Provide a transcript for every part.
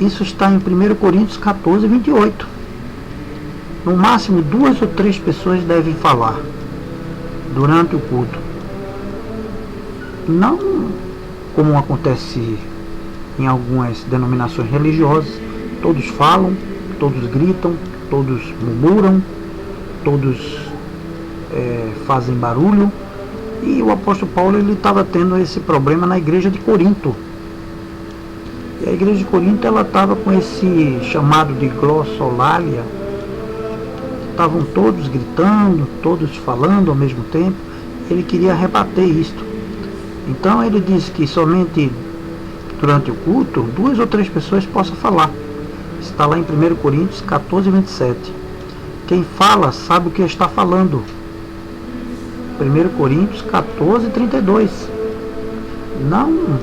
Isso está em 1 Coríntios 14, 28. No máximo 2 ou 3 pessoas devem falar durante o culto. Não como acontece em algumas denominações religiosas, todos falam, todos gritam, todos murmuram, todos fazem barulho. E o apóstolo Paulo estava tendo esse problema na igreja de Corinto. E a igreja de Corinto estava com esse chamado de glossolalia. Estavam todos gritando, todos falando ao mesmo tempo. Ele queria rebater isto. Então ele disse que somente durante o culto 2 ou 3 pessoas possam falar. Está lá em 1 Coríntios 14, 27. Quem fala sabe o que está falando. 1 Coríntios 14, 32. Não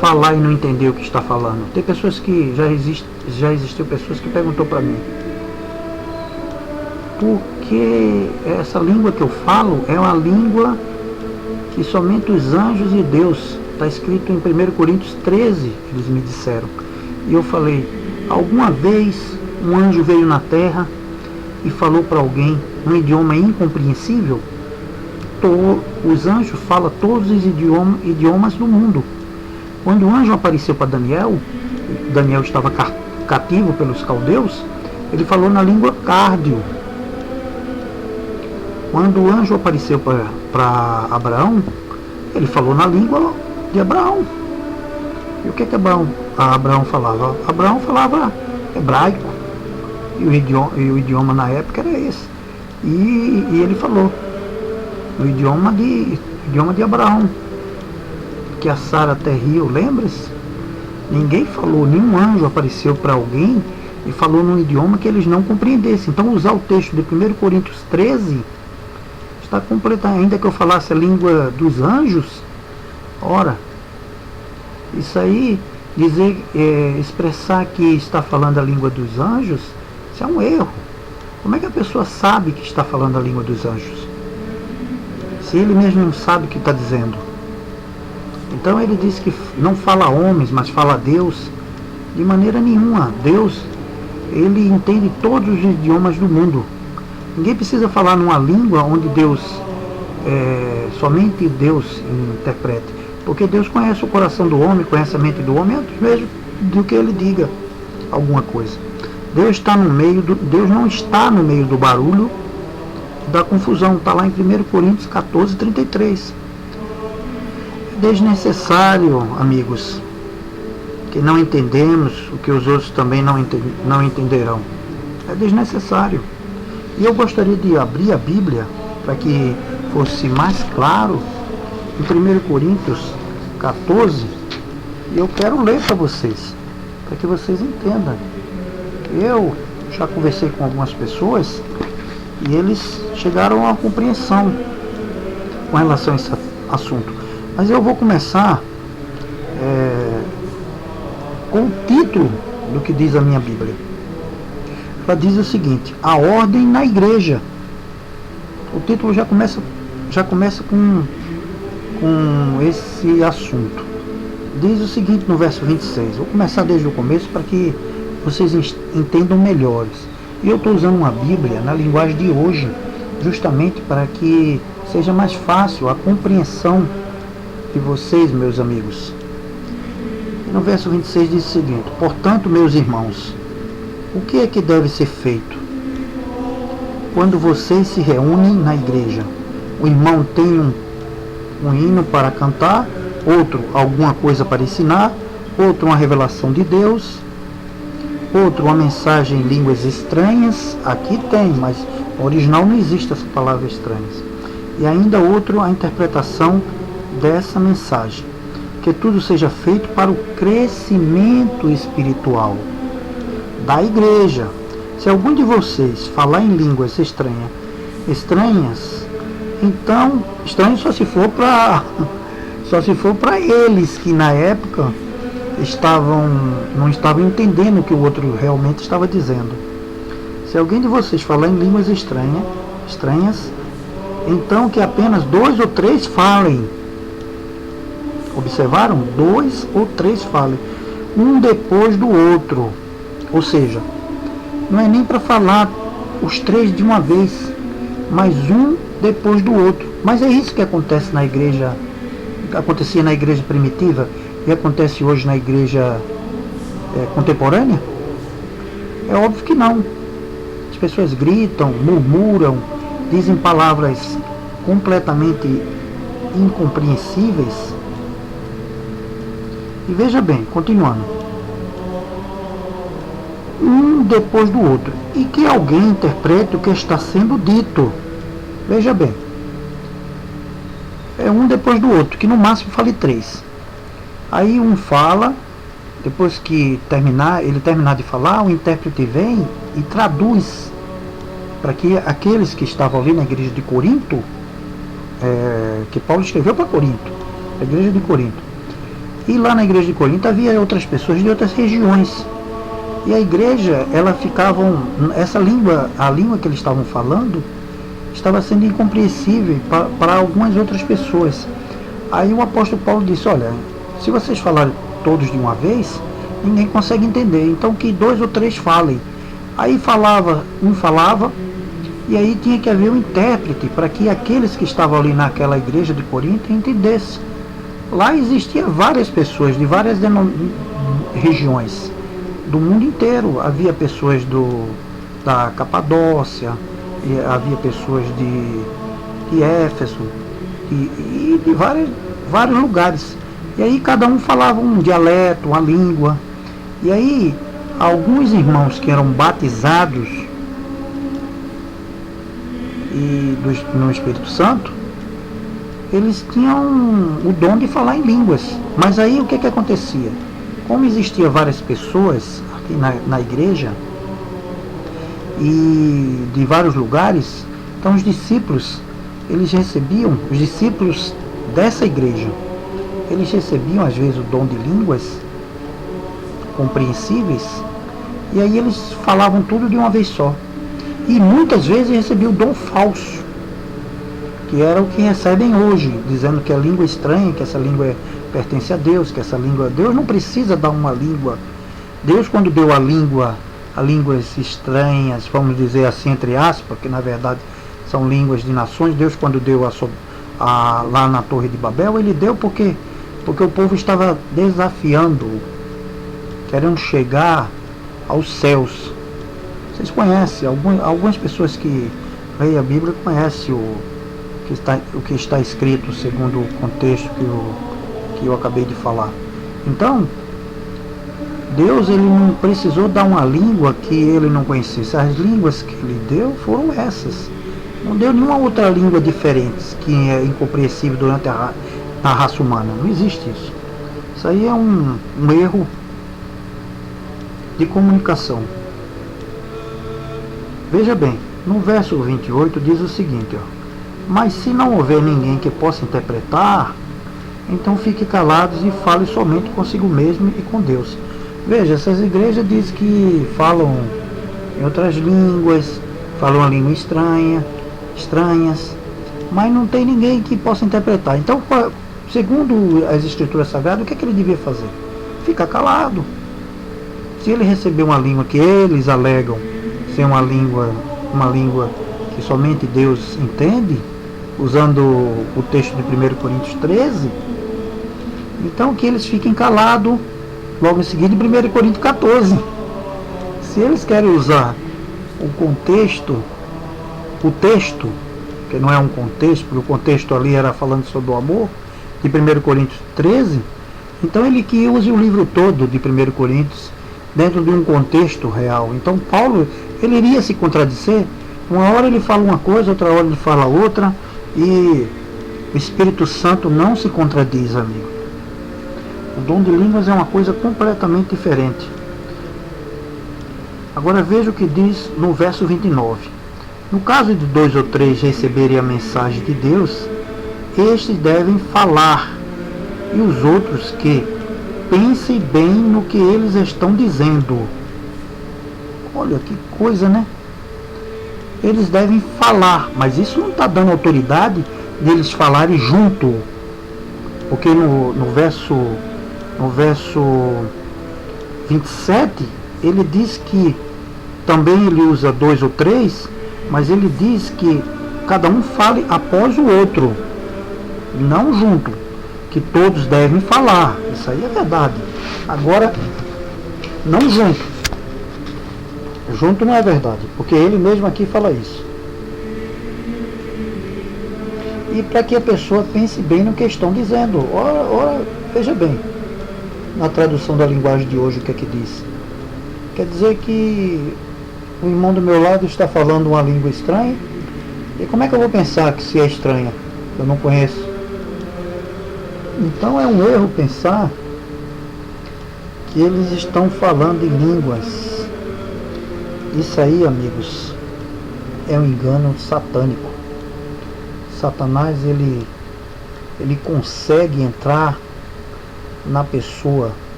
falar e não entender o que está falando. Tem pessoas que já existiu pessoas que perguntou para mim: porque essa língua que eu falo é uma língua que somente os anjos e Deus. Está escrito em 1 Coríntios 13, eles me disseram. E eu falei: alguma vez um anjo veio na terra e falou para alguém um idioma incompreensível? Os anjos falam todos os idiomas do mundo. Quando o anjo apareceu para Daniel, Daniel estava cativo pelos caldeus, ele falou na língua cárdeo. Quando o anjo apareceu para Abraão, ele falou na língua de Abraão. E o que Abraão falava? Abraão falava hebraico. E o idioma na época era esse. E ele falou o idioma de Abraão. Que a Sara até riu, lembra-se? Ninguém falou, nenhum anjo apareceu para alguém e falou num idioma que eles não compreendessem. Então usar o texto de 1 Coríntios 13 está completo. Ainda que eu falasse a língua dos anjos, ora, isso aí, expressar que está falando a língua dos anjos, isso é um erro. Como é que a pessoa sabe que está falando a língua dos anjos, se ele mesmo não sabe o que está dizendo? Então ele diz que não fala a homens, mas fala a Deus. De maneira nenhuma. Deus, ele entende todos os idiomas do mundo. Ninguém precisa falar numa língua onde Deus, somente Deus interprete. Porque Deus conhece o coração do homem, conhece a mente do homem, antes mesmo do que ele diga alguma coisa. Deus não está no meio do barulho, da confusão. Está lá em 1 Coríntios 14, 33. É desnecessário, amigos, que não entendemos o que os outros também não entenderão. É desnecessário. E eu gostaria de abrir a Bíblia para que fosse mais claro em 1 Coríntios 14, e eu quero ler para vocês, para que vocês entendam. Eu já conversei com algumas pessoas e eles chegaram a uma compreensão com relação a esse assunto. Mas eu vou começar com o título do que diz a minha Bíblia. Ela diz o seguinte: a ordem na igreja. O título já começa com esse assunto. Diz o seguinte no verso 26. Vou começar desde o começo para que vocês entendam melhores. E eu estou usando uma Bíblia na linguagem de hoje, justamente para que seja mais fácil a compreensão de vocês, meus amigos. No verso 26 diz o seguinte: portanto, meus irmãos, o que é que deve ser feito quando vocês se reúnem na igreja? O irmão tem um hino para cantar, outro alguma coisa para ensinar, outro uma revelação de Deus, outro uma mensagem em línguas estranhas. Aqui tem, mas no original não existe essa palavra estranhas. E ainda outro a interpretação dessa mensagem. Que tudo seja feito para o crescimento espiritual da igreja. Se algum de vocês falar em línguas estranhas, então, estranho só se for para eles que na época não estavam entendendo o que o outro realmente estava dizendo. Se alguém de vocês falar em línguas estranhas, então que apenas 2 ou 3 falem. Observaram? 2 ou 3 falem. um depois do outro. Ou seja, não é nem para falar os três de uma vez, mas um depois do outro. Mas é isso que acontece na igreja, acontecia na igreja primitiva e acontece hoje na igreja contemporânea? É óbvio que não. As pessoas gritam, murmuram, dizem palavras completamente incompreensíveis. E veja bem, continuando. Um depois do outro. E que alguém interprete o que está sendo dito. Veja bem. É um depois do outro, que no máximo fale três. Aí um fala, depois que ele terminar de falar, o intérprete vem e traduz para que aqueles que estavam ali na igreja de Corinto, que Paulo escreveu para Corinto, a igreja de Corinto. E lá na igreja de Corinto havia outras pessoas de outras regiões. E a igreja, essa língua, a língua que eles estavam falando, estava sendo incompreensível para algumas outras pessoas. Aí o apóstolo Paulo disse, olha, se vocês falarem todos de uma vez, ninguém consegue entender, então que 2 ou 3 falem. Aí um falava, e aí tinha que haver um intérprete para que aqueles que estavam ali naquela igreja de Corinto entendessem. Lá existiam várias pessoas de várias regiões do mundo inteiro. Havia pessoas da Capadócia, havia pessoas de Éfeso e de vários lugares. E aí cada um falava um dialeto, uma língua. E aí alguns irmãos que eram batizados no Espírito Santo, eles tinham o dom de falar em línguas. Mas aí o que acontecia? Como existiam várias pessoas aqui na igreja e de vários lugares, então os discípulos dessa igreja, eles recebiam às vezes o dom de línguas compreensíveis, e aí eles falavam tudo de uma vez só. E muitas vezes recebiam o dom falso, que era o que recebem hoje, dizendo que a língua é estranha, que essa língua pertence a Deus, que essa língua... Deus não precisa dar uma língua. Deus, quando deu a línguas estranhas, vamos dizer assim, entre aspas, que na verdade são línguas de nações, Deus, quando deu lá na Torre de Babel, ele deu porque o povo estava desafiando, querendo chegar aos céus. Vocês conhecem, algumas pessoas que leem a Bíblia conhecem o que está escrito segundo o contexto que eu acabei de falar. Então, Deus, ele não precisou dar uma língua que ele não conhecesse. As línguas que ele deu foram essas. Não deu nenhuma outra língua diferente que é incompreensível durante a raça humana. Não existe isso. Isso aí é um erro de comunicação. Veja bem, no verso 28 diz o seguinte, mas se não houver ninguém que possa interpretar, então fique calados e fale somente consigo mesmo e com Deus. Veja, essas igrejas dizem que falam em outras línguas, falam uma língua estranhas, mas não tem ninguém que possa interpretar. Então, segundo as escrituras sagradas, o que ele devia fazer? Ficar calado. Se ele receber uma língua que eles alegam ser uma língua que somente Deus entende, usando o texto de 1 Coríntios 13, então que eles fiquem calados, logo em seguida em 1 Coríntios 14. Se eles querem usar o texto, que não é um contexto, porque o contexto ali era falando sobre o amor, de 1 Coríntios 13, então ele que use o livro todo de 1 Coríntios dentro de um contexto real. Então Paulo, ele iria se contradizer. Uma hora ele fala uma coisa, outra hora ele fala outra, e o Espírito Santo não se contradiz, amigo. O dom de línguas é uma coisa completamente diferente. Agora veja o que diz no verso 29. No caso de 2 ou 3 receberem a mensagem de Deus, estes devem falar, e os outros que pensem bem no que eles estão dizendo. Olha que coisa, né? Eles devem falar, mas isso não está dando autoridade deles falarem junto, porque no verso 27, ele diz que também ele usa 2 ou 3, mas ele diz que cada um fale após o outro, não junto, que todos devem falar. Isso aí é verdade. Agora, não junto. Junto não é verdade, porque ele mesmo aqui fala isso. E para que a pessoa pense bem no que estão dizendo. Ora, veja bem, na tradução da linguagem de hoje, o que é que diz? Quer dizer que o irmão do meu lado está falando uma língua estranha, e como é que eu vou pensar que se é estranha? Eu não conheço. Então é um erro pensar que eles estão falando em línguas. Isso aí, amigos, é um engano satânico. Satanás, ele consegue entrar na pessoa.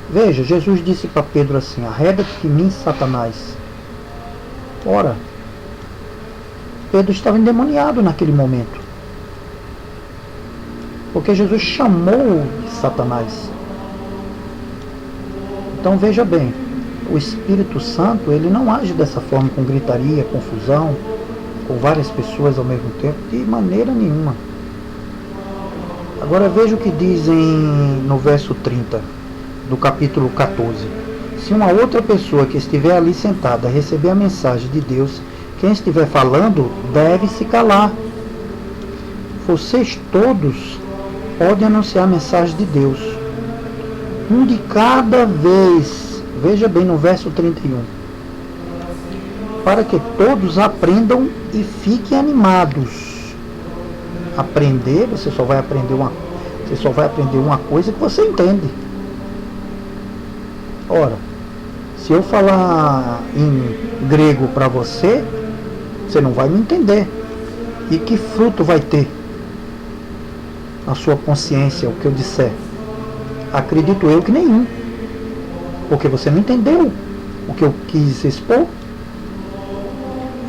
Veja, Jesus disse para Pedro assim: arreda-te de mim, Satanás. Ora, Pedro estava endemoniado naquele momento, porque Jesus chamou de Satanás. Então veja bem, o Espírito Santo, ele não age dessa forma, com gritaria, confusão, com várias pessoas ao mesmo tempo, de maneira nenhuma. Agora veja o que diz no verso 30 do capítulo 14. Se uma outra pessoa que estiver ali sentada receber a mensagem de Deus, quem estiver falando deve se calar. Vocês todos podem anunciar a mensagem de Deus, um de cada vez. Veja bem no verso 31. Para que todos aprendam e fiquem animados. Aprender, você só vai aprender uma coisa que você entende. Ora, se eu falar em grego para você, você não vai me entender. E que fruto vai ter na sua consciência o que eu disser? Acredito eu que nenhum, porque você não entendeu o que eu quis expor.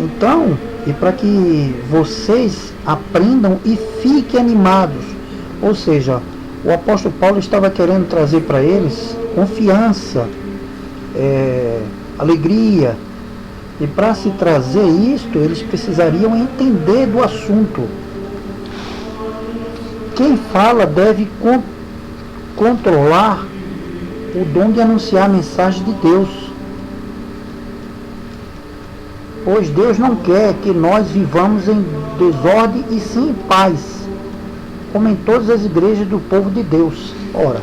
Então, e para que vocês aprendam e fiquem animados, ou seja, o apóstolo Paulo estava querendo trazer para eles confiança, alegria, e para se trazer isto, eles precisariam entender do assunto. Quem fala deve controlar o dom de anunciar a mensagem de Deus, pois Deus não quer que nós vivamos em desordem e sim em paz, como em todas as igrejas do povo de Deus. Ora,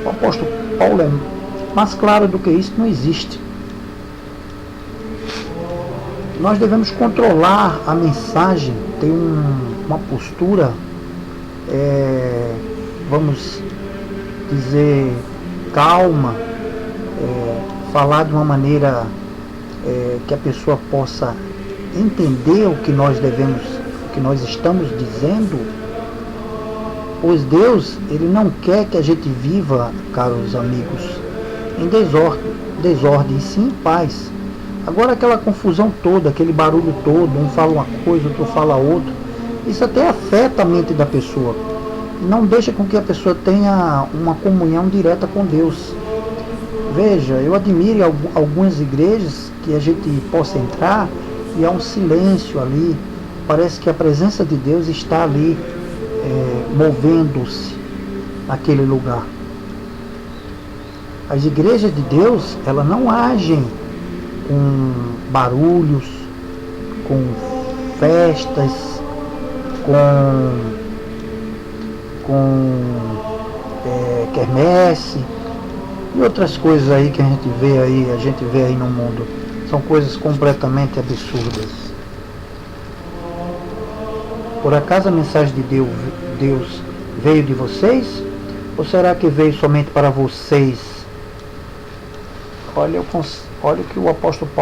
o apóstolo Paulo é mais claro do que isso, não existe. Nós devemos controlar a mensagem, ter uma postura, vamos dizer, calma, falar de uma maneira que a pessoa possa entender o que nós estamos dizendo, pois Deus, ele não quer que a gente viva, caros amigos, em desordem, e sim em paz. Agora aquela confusão toda, aquele barulho todo, um fala uma coisa, outro fala outra, isso até afeta a mente da pessoa, não deixa com que a pessoa tenha uma comunhão direta com Deus. Veja, eu admiro algumas igrejas que a gente possa entrar e há um silêncio ali, parece que a presença de Deus está ali, movendo-se naquele lugar. As igrejas de Deus, elas não agem com barulhos, com festas, com quermesse e outras coisas aí que a gente vê aí no mundo. São coisas completamente absurdas. Por acaso a mensagem de Deus veio de vocês? Ou será que veio somente para vocês? Olha o que o apóstolo Paulo